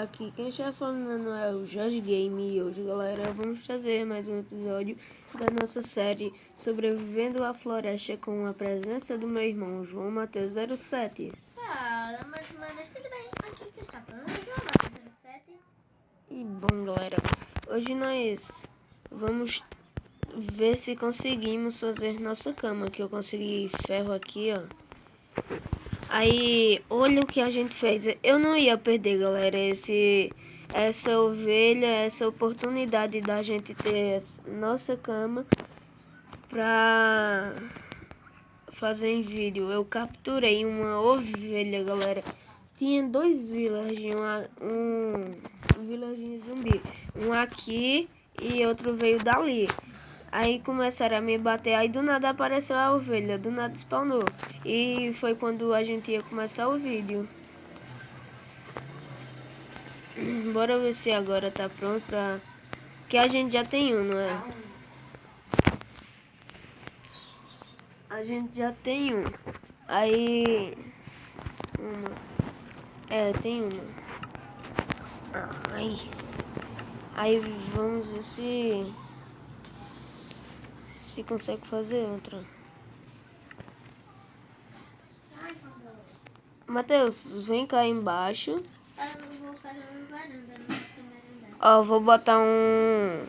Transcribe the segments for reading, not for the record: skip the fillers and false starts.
aqui quem está falando é o Jorge Game e hoje, galera, vamos trazer mais um episódio da nossa série Sobrevivendo à Floresta com a presença do meu irmão João Matheus 07. Fala, manos, tudo bem? Aqui quem está falando é João Matheus 07. E bom, galera, hoje nós vamos ver se conseguimos fazer nossa cama, que eu consegui ferro aqui, ó. Aí, olha o que a gente fez. Eu não ia perder, galera, essa ovelha, essa oportunidade da gente ter nossa cama pra fazer em vídeo. Eu capturei uma ovelha, galera. Tinha dois villagers, um villager zumbi. Um aqui e outro veio dali. Aí começaram a me bater, aí do nada apareceu a ovelha, do nada spawnou. E foi quando a gente ia começar o vídeo. Bora ver se agora tá pronto pra... Que a gente já tem um, não é? A gente já tem um. Aí... Uma. É, tem uma. Aí vamos ver se consegue fazer outra. Matheus, vem cá embaixo. Eu vou fazer uma varanda no primeiro andar. Ó, vou botar um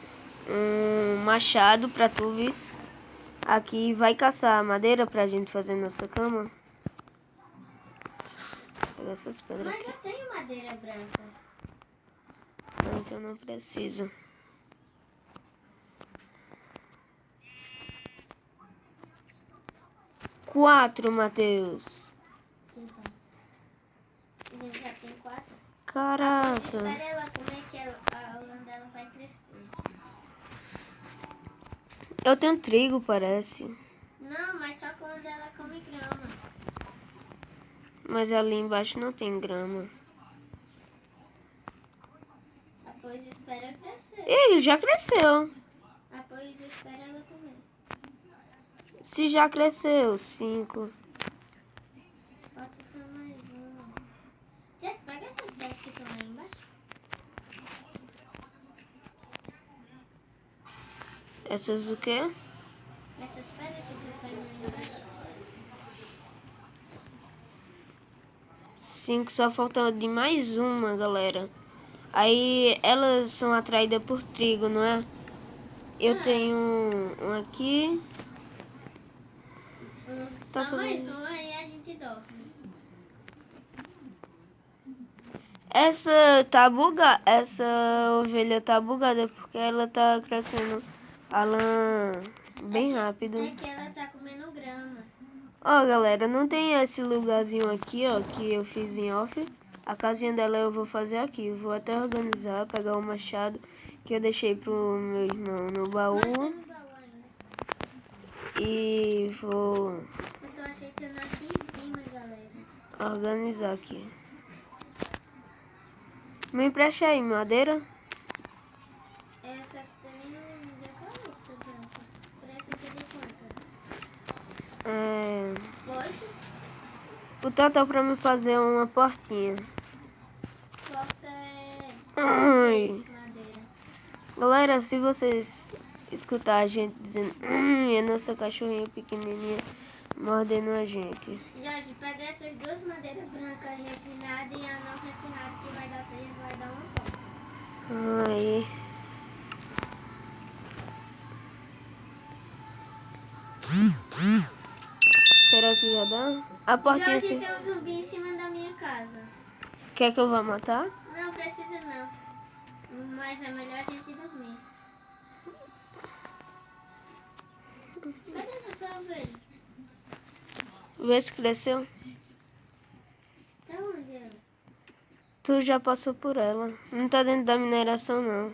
machado pra tu, ver. Aqui vai caçar madeira pra gente fazer nossa cama. Vou pegar essas pedras Mas aqui. eu tenho madeira branca. Não, então não precisa. Quatro, Matheus. A gente já tem 4. Caraca. Espera ela comer que a lã dela vai crescer. Eu tenho trigo, parece. Não, mas só quando ela come grama. Mas ali embaixo não tem grama. Depois espera crescer. Ih, já cresceu. Depois espera ela comer. Se já cresceu, 5. Falta só mais uma. Já pega essas bags que estão lá embaixo. Essas o quê? Essas pedras que tu faz lá embaixo. 5, só falta de mais uma, galera. Aí elas são atraídas por trigo, não é? Eu tenho um aqui. Só mais uma e a gente dorme. Essa tá bugada. Essa ovelha tá bugada porque ela tá crescendo a lã bem rápido. É que ela tá comendo grama. Ó, galera, não tem esse lugarzinho aqui, ó, que eu fiz em off. A casinha dela eu vou fazer aqui. Vou até organizar, pegar o machado que eu deixei pro meu irmão no baú. Mas tá no baú ainda. E vou Eu tô ajeitando aqui em cima, galera. organizar aqui. Me empreste aí madeira. Essa tem um eucalipto branco. Precisa de quantas? 8. O total pra me fazer uma portinha. Falta Ai. 6 madeira. Galera, se vocês escutar a gente dizendo é nossa cachorrinha pequenininha mordendo a gente. Jorge, pega essas 2 madeiras brancas refinadas e a não refinada que vai dar 3 vai dar uma porta. Aí. Será que já dá? A portinha Jorge, assim. tem um zumbi em cima da minha casa. Quer que eu vá matar? Não precisa não. Mas é melhor a gente dormir. Cadê nossa ovelha? Vê se cresceu. Tá onde ela? Tu já passou por ela. Não tá dentro da mineração não.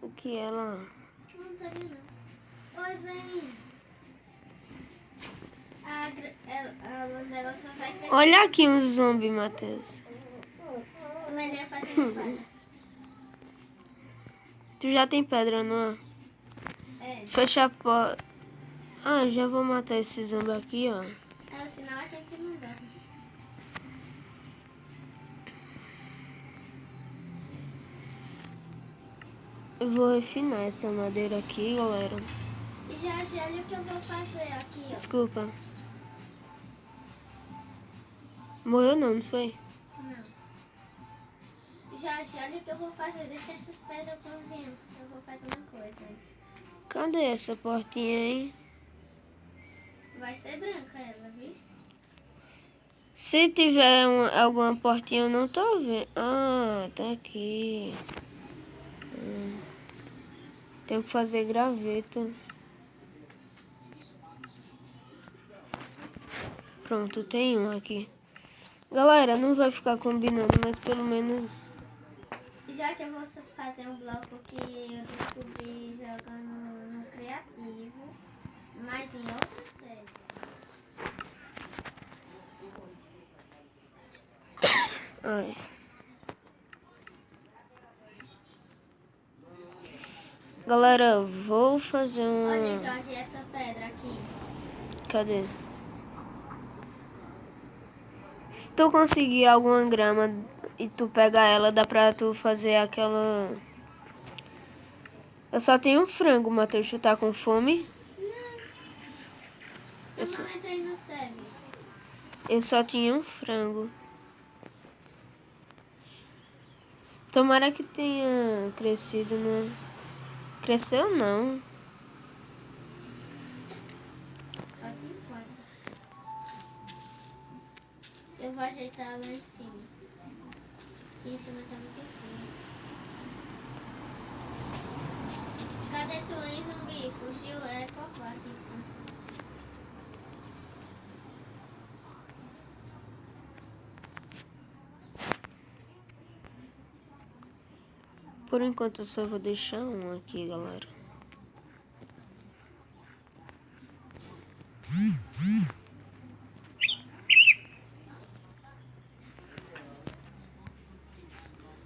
O que ela... Não sabia não. Oi, vem. A lã dela só vai crescer. Olha aqui um zumbi, Matheus. É melhor fazer uma palha. Tu já tem pedra, não é? É. Fecha a porta. Ah, já vou matar esse zumbi aqui, ó. Senão a gente não dorme. Eu vou refinar essa madeira aqui, galera. Já, olha o que eu vou fazer aqui, ó. Desculpa. Morreu não foi? Não. Já, olha o que eu vou fazer. Deixa essas pedras cozinhando, porque eu vou fazer uma coisa. Cadê essa portinha, hein? Vai ser branca ela, viu? Se tiver alguma portinha, eu não tô vendo. Ah, tá aqui. Tenho que fazer graveta. Pronto, tem um aqui. Galera, não vai ficar combinando, mas pelo menos... Já eu vou fazer um bloco que eu descobri jogando no Criativo, mas em outro server. Ai. Galera, vou fazer Olha, Jorge, essa pedra aqui. Cadê? Se tu conseguir alguma grama e tu pegar ela, dá pra tu fazer aquela... Eu só tenho um frango, Matheus. Tu tá com fome? Não, eu não entrei no server. Eu só tinha um frango. Tomara que tenha crescido, né? Cresceu não. Só tem 4. Eu vou ajeitar lá em cima. Aqui em cima tá muito escuro. Cadê tu, hein, zumbi? Fugiu? É covarde, então. Por enquanto eu só vou deixar um aqui, galera.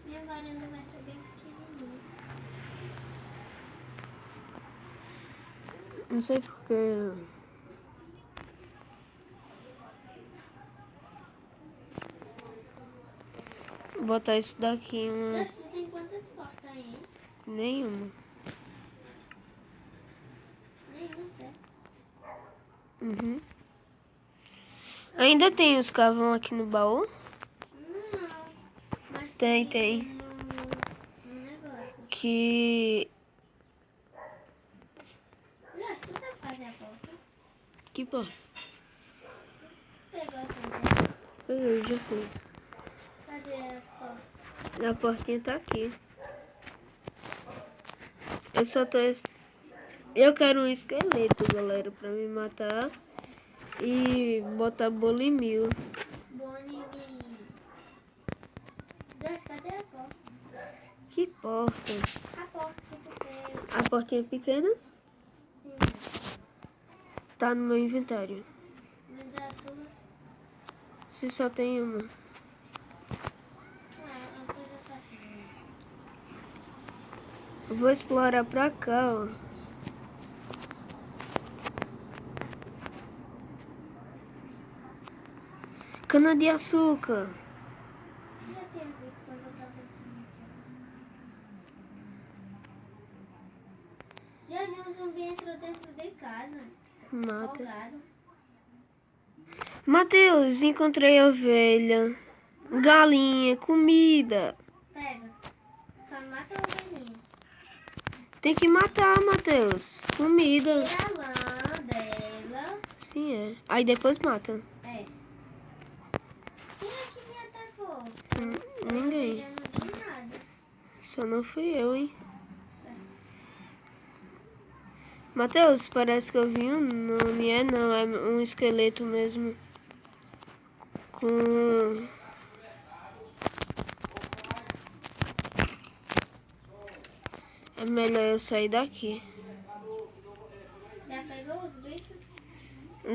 Minha varanda vai ser bem pequenininha. Não sei porque... Vou botar isso daqui uma... Deus, tu tem quantas portas aí, hein? Nenhuma. Nenhuma, certo? Uhum. Ainda tem os carvão aqui no baú? Não. Mas Tem. no negócio. Que... Deus, tu sabe fazer a porta? Que porra? Pegou a porta. Eu já fiz. Cadê as portas? A portinha tá aqui. Eu só tô... Eu quero um esqueleto, galera, pra me matar e botar bolo em mil. Bonnie. Deus, cadê a porta? Que porta? A porta que tu fez. A portinha pequena Sim. tá no meu inventário. Me dá duas. Se só tem uma. Ah, uma coisa fácil. Eu vou explorar pra cá, ó. Cana de açúcar. Já tinha visto quando eu tava aqui. Já um zumbi entrou dentro de casa. Mata. Folgado. Matheus, encontrei ovelha, galinha, comida. Pega. Só mata a ovelhinha. Tem que matar, Matheus. Comida. Tira a lã dela. Sim, é. Aí depois mata. É. Quem é que me atacou? Ninguém. Eu não vi nada. Só não fui eu, hein. Certo. Matheus, parece que eu vi um nome. É não, é um esqueleto mesmo. Com... É melhor eu sair daqui. Já pegou os bichos?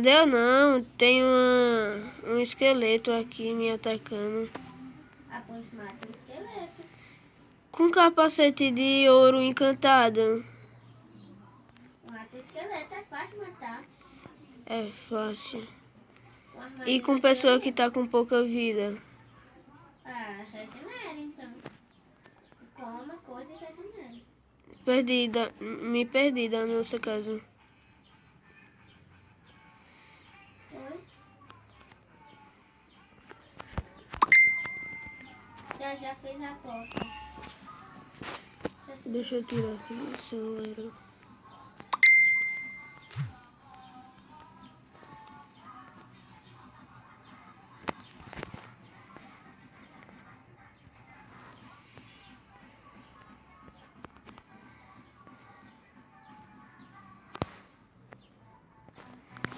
Deu não, tem um esqueleto aqui me atacando. Ah, pois mata o esqueleto. Com capacete de ouro encantado. Mata o esqueleto, é fácil matar. É fácil. Com E armadilha com de pessoa ouro. que tá com pouca vida. Ah, regenera então. Coma coisa e regenera. Me perdi da nossa casa. Já fez a porta. Deixa eu tirar aqui o celular.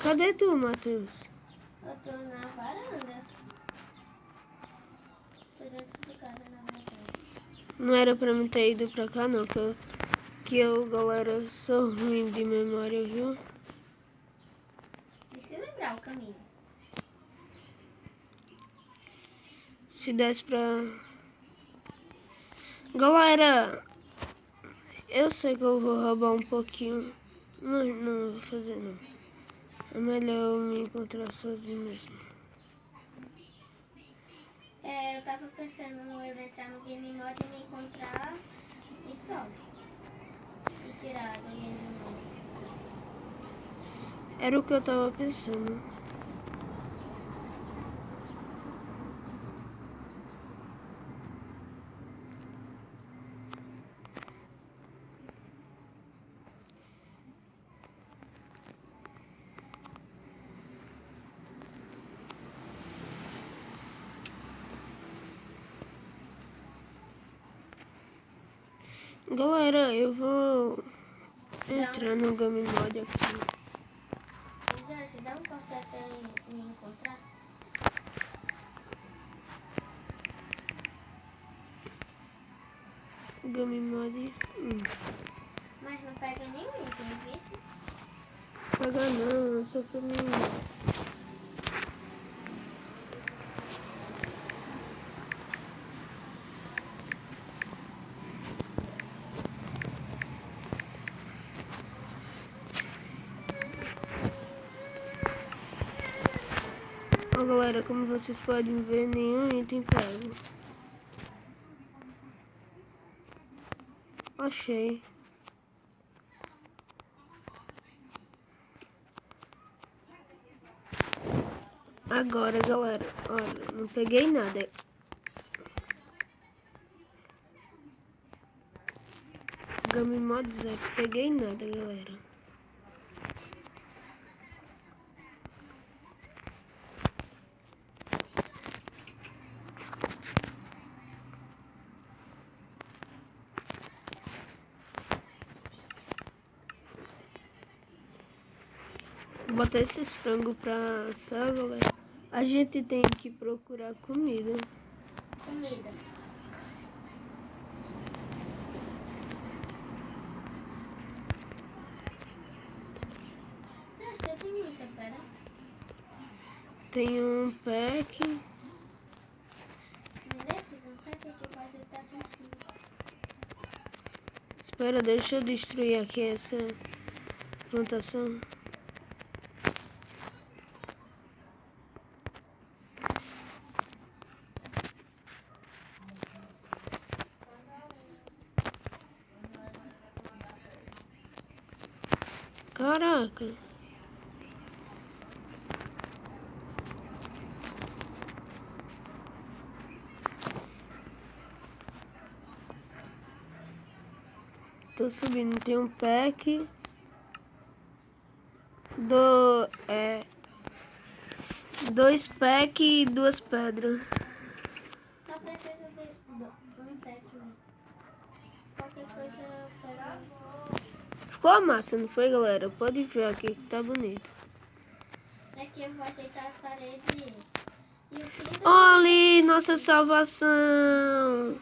Cadê tu, Matheus? Eu tô na varanda. Tô dentro de casa, na verdade. Não era pra mim ter ido pra cá, não. Que eu, galera, sou ruim de memória, viu? E se lembrar o caminho? Se desse pra... Galera, eu sei que eu vou roubar um pouquinho. Mas não vou fazer, não. É melhor eu me encontrar sozinho mesmo. Eu tava pensando em entrar no Game Mode e me encontrar história. E tirar do Game Mode. Era o que eu tava pensando. Galera, eu vou entrar no Game Mode aqui. Jorge, dá um corte até me encontrar. Game Mode. Mas não pega nenhum item, viu? Pagar não, só pra mim. Ó, galera, como vocês podem ver, nenhum item pego. Achei. Agora, galera, olha, não peguei nada. Game Mode 0, peguei nada, galera. Vou botar esses frangos pra assar, galera. A gente tem que procurar comida. Comida. Nossa, eu tenho muita, pera. Tem um pack. Um desses, um pack que pode estar contigo. Espera, deixa eu destruir aqui essa plantação. Caraca. Tô subindo, tem um pack. Dois pack e duas pedras. Só preciso de um pack. Qualquer coisa eu pego. Ficou massa, não foi, galera? Pode ver aqui que tá bonito. Aqui eu vou ajeitar as paredes. E o piso. Olha, nossa salvação.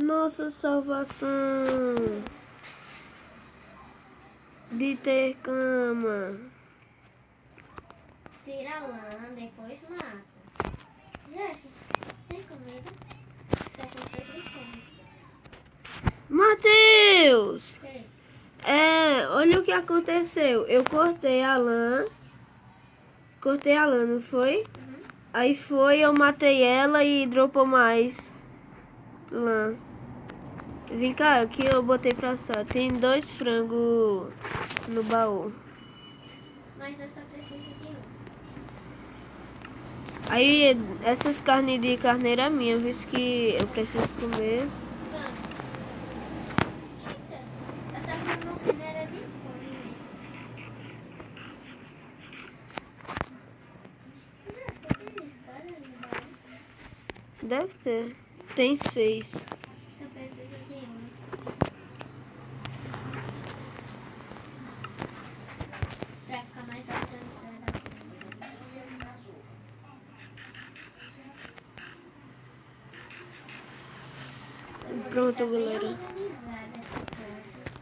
Nossa salvação. De ter cama. Tira a lã, depois mata. Jéssica, tem comida? Tá com sede de fome. Matheus! Tem. Olha o que aconteceu. Eu cortei a lã. Não foi? Uhum. Aí eu matei ela e dropou mais lã. Vem cá, aqui eu botei pra assar. Tem 2 frangos no baú. Mas eu só preciso de um. Aí, essas carnes de carneiro é minha, visto que eu preciso comer. Pronto. Eita, eu tava morrendo era de fome mesmo. Já tem história no baú? Deve ter. Tem 6. Só preciso de um. Pra ficar mais organizada. Pronto, galera.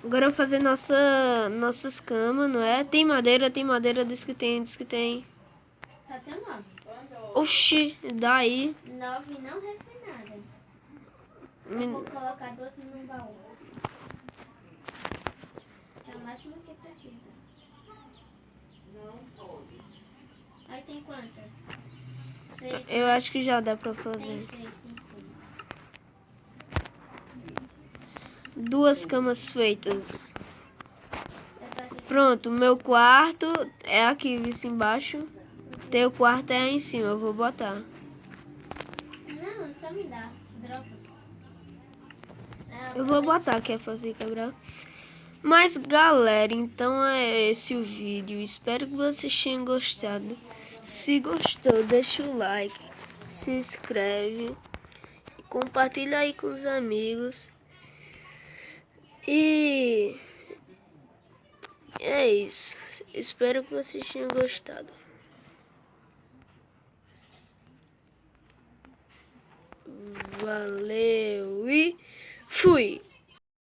Agora eu vou fazer nossas camas, não é? Tem madeira, diz que tem, diz que tem. Só tem 9. Oxi, daí. 9 não refém nada. Eu vou colocar 2 no baú. Que é o máximo que precisa. Aí tem quantas? 6. Eu acho que já dá pra Tem fazer. 6, tem 6. 2 camas feitas. Eu tô aqui. Pronto, meu quarto é aqui, vice embaixo. Teu quarto é aí em cima, eu vou botar. Não, só me dá. Droga. Eu vou botar, quer fazer quebrar. Mas galera, então é esse o vídeo. Espero que vocês tenham gostado. Se gostou, deixa o like, se inscreve, compartilha aí com os amigos. E é isso. Espero que vocês tenham gostado. Valeu e fui!